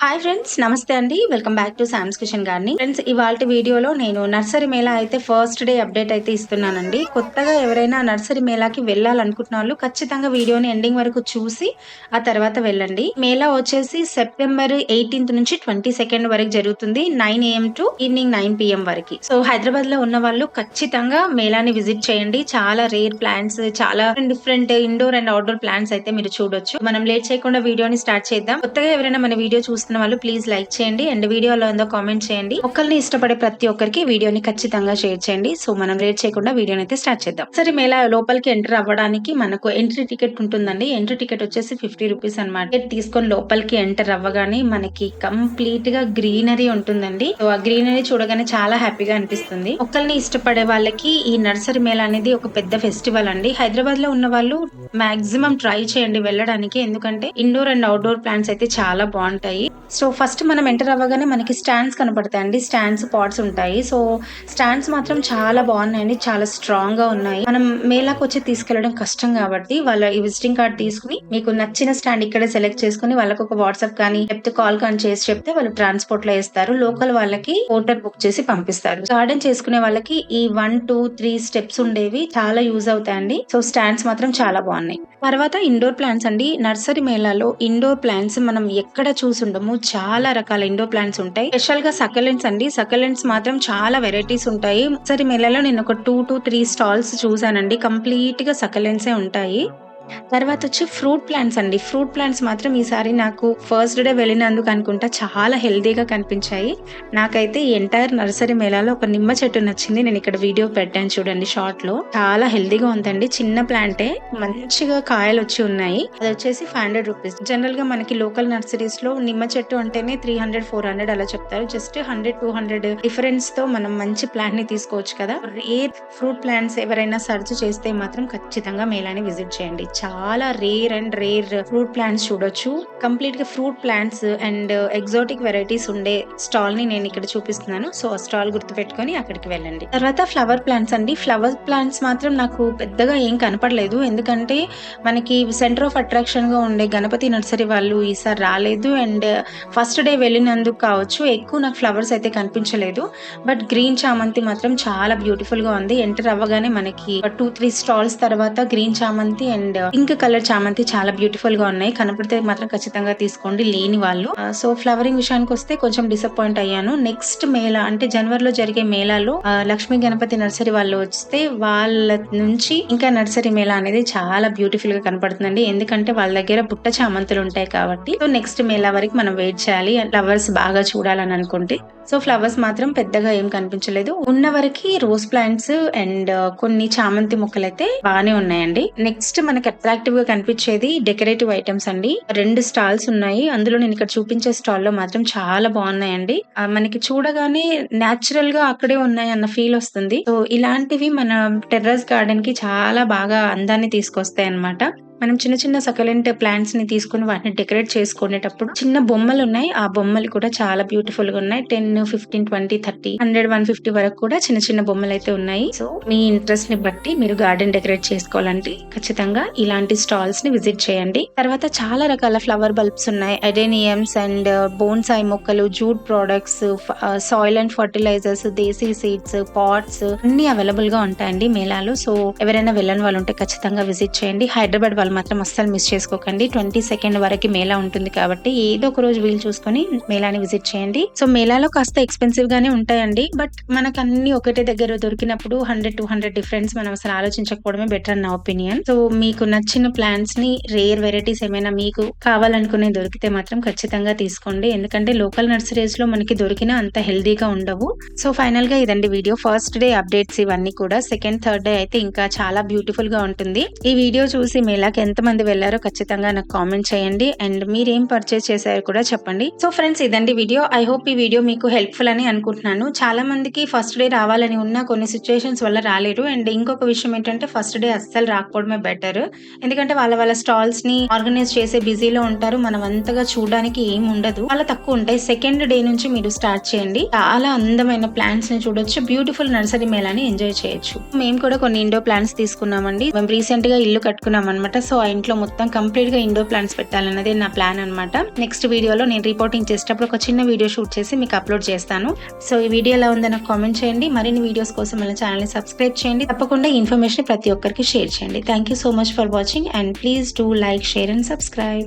Hi friends, నమస్తే అండి. Welcome back to Sam's kitchen gardening. Friends, ఇవాల్టి వీడియోలో నేను నర్సరీ మేళా అయితే ఫస్ట్ డే అప్డేట్ అయితే ఇస్తున్నానండి. కొత్తగా ఎవరైనా నర్సరీ మేళాకి వెళ్ళాలనుకుంటున్న వాళ్ళు ఖచ్చితంగా వీడియోని ఎండింగ్ వరకు చూసి ఆ తర్వాత వెళ్ళండి. మేళా వచ్చేసి సెప్టెంబర్ 18 నుంచి 22 వరకు జరుగుతుంది. 9 AM టు ఈవినింగ్ 9 PM వరకు. సో హైదరాబాద్ లో ఉన్న వాళ్ళు ఖచ్చితంగా మేళాని విజిట్ చేయండి. చాలా రేర్ ప్లాంట్స్, చాలా different indoor and outdoor plants అయితే మీరు చూడొచ్చు. మనం లేట్ చేయకుండా వీడియోని స్టార్ట్ చేద్దాం. కొత్తగా ఎవరైనా మన వీడియో చూస్తున్న వాళ్ళు ప్లీజ్ లైక్ చేయండి అండ్ వీడియోలో ఉందో కామెంట్ చేయండి. ఒకరిని ఇష్టపడే ప్రతి ఒక్కరికి వీడియోని ఖచ్చితంగా షేర్ చేయండి. సో మనం లేట్ చేయకుండా వీడియోని అయితే స్టార్ట్ చేద్దాం. సరే, మేళా లోపలికి ఎంటర్ అవ్వడానికి మనకు ఎంట్రీ టికెట్ ఉంటుందండి. ఎంట్రీ టికెట్ వచ్చేసి 50 రూపీస్ అనమాట. టికెట్ తీసుకొని లోపలికి ఎంటర్ అవ్వగానే మనకి కంప్లీట్ గా గ్రీనరీ ఉంటుందండి. సో ఆ గ్రీనరీ చూడగానే చాలా హ్యాపీగా అనిపిస్తుంది. ఒకరిని ఇష్టపడే వాళ్ళకి ఈ నర్సరీ మేళా అనేది ఒక పెద్ద ఫెస్టివల్ అండి. హైదరాబాద్ లో ఉన్న వాళ్ళు మాక్సిమం ట్రై చేయండి వెళ్ళడానికి, ఎందుకంటే ఇండోర్ అండ్ అవుట్డోర్ ప్లాంట్స్ అయితే చాలా బాగుంటాయి. సో ఫస్ట్ మనం ఎంటర్ అవ్వగానే మనకి స్టాండ్స్ కనపడతాయండి. స్టాండ్స్, పాట్స్ ఉంటాయి. సో స్టాండ్స్ మాత్రం చాలా బాగున్నాయండి, చాలా స్ట్రాంగ్ గా ఉన్నాయి. మనం మేళాకు వచ్చి తీసుకెళ్లడం కష్టం కాబట్టి వాళ్ళ ఈ విజిటింగ్ కార్డ్ తీసుకుని మీకు నచ్చిన స్టాండ్ ఇక్కడే సెలెక్ట్ చేసుకుని వాళ్ళకి ఒక వాట్సాప్ కానీ లేకపోతే కాల్ కానీ చేసి చెప్తే వాళ్ళు ట్రాన్స్పోర్ట్ లో ఇస్తారు. లోకల్ వాళ్ళకి హోటల్ బుక్ చేసి పంపిస్తారు. గార్డెన్ చేసుకునే వాళ్ళకి ఈ 1, 2, 3 స్టెప్స్ ఉండేవి చాలా యూజ్ అవుతాయండి. సో స్టాండ్స్ మాత్రం చాలా బాగున్నాయి. తర్వాత ఇండోర్ ప్లాంట్స్ అండి. నర్సరీ మేళాలో ఇండోర్ ప్లాంట్స్ మనం ఎక్కడ చూసుండము, చాలా రకాల ఇండోర్ ప్లాంట్స్ ఉంటాయి. స్పెషల్ గా సకలెంట్స్ అండి. సకలెంట్స్ మాత్రం చాలా వెరైటీస్ ఉంటాయి. నర్సరీ మేళాలో నేను ఒక 2 to 3 స్టాల్స్ చూసానండి. కంప్లీట్ గా సకలెంట్సే ఉంటాయి. తర్వాత వచ్చి ఫ్రూట్ ప్లాంట్స్ అండి. ఫ్రూట్ ప్లాంట్స్ మాత్రం ఈసారి నాకు ఫస్ట్ డే వెళ్ళినందుకు అనుకుంటా చాలా హెల్దీగా కనిపించాయి. నాకైతే ఈ ఎంటైర్ నర్సరీ మేళాలో ఒక నిమ్మ చెట్టు నచ్చింది. నేను ఇక్కడ వీడియో పెట్టాను చూడండి షార్ట్ లో. చాలా హెల్దీగా ఉందండి. చిన్న ప్లాంటే, మంచిగా కాయలు వచ్చి ఉన్నాయి. అది వచ్చేసి 500 రూపీస్. జనరల్ గా మనకి లోకల్ నర్సరీస్ లో నిమ్మ చెట్టు అంటేనే 300, 400 అలా చెప్తారు. జస్ట్ 100, 200 డిఫరెన్స్ తో మనం మంచి ప్లాంట్ ని తీసుకోవచ్చు కదా. రేర్ ఫ్రూట్ ప్లాంట్స్ ఎవరైనా సర్చ్ చేస్తే మాత్రం ఖచ్చితంగా మేళాని విజిట్ చేయండి. చాలా రేర్ ఫ్రూట్ ప్లాంట్స్ చూడొచ్చు. కంప్లీట్ గా fruit plants and exotic varieties ఉండే స్టాల్ ని నేను ఇక్కడ చూపిస్తున్నాను. సో ఆ స్టాల్ గుర్తు పెట్టుకొని అక్కడికి వెళ్ళండి. తర్వాత ఫ్లవర్ ప్లాంట్స్ అండి. ఫ్లవర్ ప్లాంట్స్ మాత్రం నాకు పెద్దగా ఏం కనపడలేదు, ఎందుకంటే మనకి సెంటర్ ఆఫ్ అట్రాక్షన్ గా ఉండే గణపతి నర్సరీ వాళ్ళు ఈసారి రాలేదు. అండ్ ఫస్ట్ డే వెళ్ళినందుకు కావచ్చు ఎక్కువ నాకు ఫ్లవర్స్ అయితే కనిపించలేదు. బట్ గ్రీన్ చామంతి మాత్రం చాలా బ్యూటిఫుల్ గా ఉంది. ఎంటర్ అవ్వగానే మనకి 2, 3 స్టాల్స్ తర్వాత గ్రీన్ చామంతి అండ్ పింక్ కలర్ చామంతి చాలా బ్యూటిఫుల్ గా ఉన్నాయి. కనపడితే మాత్రం ఖచ్చితంగా తీసుకోండి లేని వాళ్ళు. సో ఫ్లవరింగ్ విషయానికి వస్తే కొంచెం డిసప్పాయింట్ అయ్యాను. నెక్స్ట్ మేళా అంటే జనవరిలో జరిగే మేళాలో లక్ష్మీ గణపతి నర్సరీ వాళ్ళు వస్తే వాళ్ళ నుంచి ఇంకా నర్సరీ మేళా అనేది చాలా బ్యూటిఫుల్ గా కనపడుతుందండి. ఎందుకంటే వాళ్ళ దగ్గర బుట్ట చామంతులు ఉంటాయి కాబట్టి. సో నెక్స్ట్ మేళా వరకు మనం వెయిట్ చేయాలి ఫ్లవర్స్ బాగా చూడాలని అనుకుంటే. సో ఫ్లవర్స్ మాత్రం పెద్దగా ఏం కనిపించలేదు. ఉన్న వరకు రోజ్ ప్లాంట్స్ అండ్ కొన్ని చామంతి మొక్కలు అయితే బాగానే ఉన్నాయండి. నెక్స్ట్ మనకి అట్రాక్టివ్ గా కనిపించేది డెకరేటివ్ ఐటమ్స్ అండి. 2 స్టాల్స్ ఉన్నాయి. అందులో నేను ఇక్కడ చూపించే స్టాల్ లో మాత్రం చాలా బాగున్నాయండి. మనకి చూడగానే న్యాచురల్ గా అక్కడే ఉన్నాయి అన్న ఫీల్ వస్తుంది. సో ఇలాంటివి మన టెర్రస్ గార్డెన్ కి చాలా బాగా అందాన్ని తీసుకొస్తాయి అన్నమాట. మనం చిన్న చిన్న సకలెంట్ ప్లాంట్స్ ని తీసుకుని వాటిని డెకరేట్ చేసుకునేటప్పుడు చిన్న బొమ్మలు ఉన్నాయి. ఆ బొమ్మలు కూడా చాలా బ్యూటిఫుల్ గా ఉన్నాయి. 10, 15, 20, 30, 100, 150 వరకు కూడా చిన్న చిన్న బొమ్మలు అయితే ఉన్నాయి. సో మీ ఇంట్రెస్ట్ ని బట్టి మీరు గార్డెన్ డెకరేట్ చేసుకోవాలంటే ఖచ్చితంగా ఇలాంటి స్టాల్స్ ని విజిట్ చేయండి. తర్వాత చాలా రకాల ఫ్లవర్ బల్బ్స్ ఉన్నాయి. అడేనియమ్స్ అండ్ బోన్సాయి మొక్కలు, jute products, soil and fertilizers, desi seeds, pots అన్ని అవైలబుల్ గా ఉంటాయండి మేళాలో. సో ఎవరైనా వెళ్ళని వాళ్ళు ఉంటే ఖచ్చితంగా విజిట్ చేయండి. హైదరాబాద్ వాళ్ళు మాత్రం అస్సలు మిస్ చేసుకోకండి. 22 వరకు మేళా ఉంటుంది కాబట్టి ఏదో ఒక రోజు వీలు చూసుకొని మేళాని విజిట్ చేయండి. సో మేళాలో కాస్త ఎక్స్పెన్సివ్ గానే ఉంటాయండి. బట్ మనకు అన్ని ఒకటే దగ్గర దొరికినప్పుడు 100, 200 డిఫరెన్స్ మనం అసలు ఆలోచించకపోవడమే బెటర్ అని నా ఒపీనియన్. సో మీకు నచ్చిన ప్లాంట్స్ ని, రేర్ వెరైటీస్ ఏమైనా మీకు కావాలనుకునే దొరికితే మాత్రం ఖచ్చితంగా తీసుకోండి. ఎందుకంటే లోకల్ నర్సరీస్ లో మనకి దొరికిన అంత హెల్దీగా ఉండవు. సో ఫైనల్ గా ఇదండి వీడియో. ఫస్ట్ డే అప్డేట్స్ ఇవన్నీ కూడా. సెకండ్, థర్డ్ డే అయితే ఇంకా చాలా బ్యూటిఫుల్ గా ఉంటుంది. ఈ వీడియో చూసి మేళాకి ఎంత మంది వెళ్లారో ఖచ్చితంగా నాకు కామెంట్ చేయండి. అండ్ మీరేం పర్చేస్ చేశారో కూడా చెప్పండి. సో ఫ్రెండ్స్, ఇదండి వీడియో. ఐ హోప్ ఈ వీడియో మీకు హెల్ప్ఫుల్ అని అనుకుంటున్నాను. చాలా మందికి ఫస్ట్ డే రావాలని ఉన్న కొన్ని సిచ్యువేషన్స్ వల్ల రాలేరు. అండ్ ఇంకొక విషయం ఏంటంటే ఫస్ట్ డే అస్సలు రాకపోవడమే బెటర్. ఎందుకంటే వాళ్ళ స్టాల్స్ ని ఆర్గనైజ్ చేసే బిజీలో ఉంటారు. మనం అంతగా చూడడానికి ఏం ఉండదు, చాలా తక్కువ ఉంటాయి. సెకండ్ డే నుంచి మీరు స్టార్ట్ చేయండి. చాలా అందమైన ప్లాంట్స్ ని చూడొచ్చు. బ్యూటిఫుల్ నర్సరీ మేళాని ఎంజాయ్ చేయొచ్చు. మేము కూడా కొన్ని ఇండోర్ ప్లాంట్స్ తీసుకున్నామండి. మేము రీసెంట్ గా ఇల్లు కట్టుకున్నాం అనమాట. సో ఆ ఇంట్లో మొత్తం కంప్లీట్ గా ఇండోర్ ప్లాంట్స్ పెట్టాలన్నది నా ప్లాన్ అనమాట. నెక్స్ట్ వీడియోలో నేను రిపోర్టింగ్ చేసేటప్పుడు ఒక చిన్న వీడియో షూట్ చేసి మీకు అప్లోడ్ చేస్తాను. సో ఈ వీడియో ఎలా ఉందో నాకు కామెంట్ చేయండి. మరిన్ని వీడియోస్ కోసం మన ఛానల్ ని సబ్స్క్రైబ్ చేయండి. తప్పకుండా ఈ ఇన్ఫర్మేషన్ ప్రతి ఒక్కరికి షేర్ చేయండి. Thank you so much for watching and please do like, share and subscribe.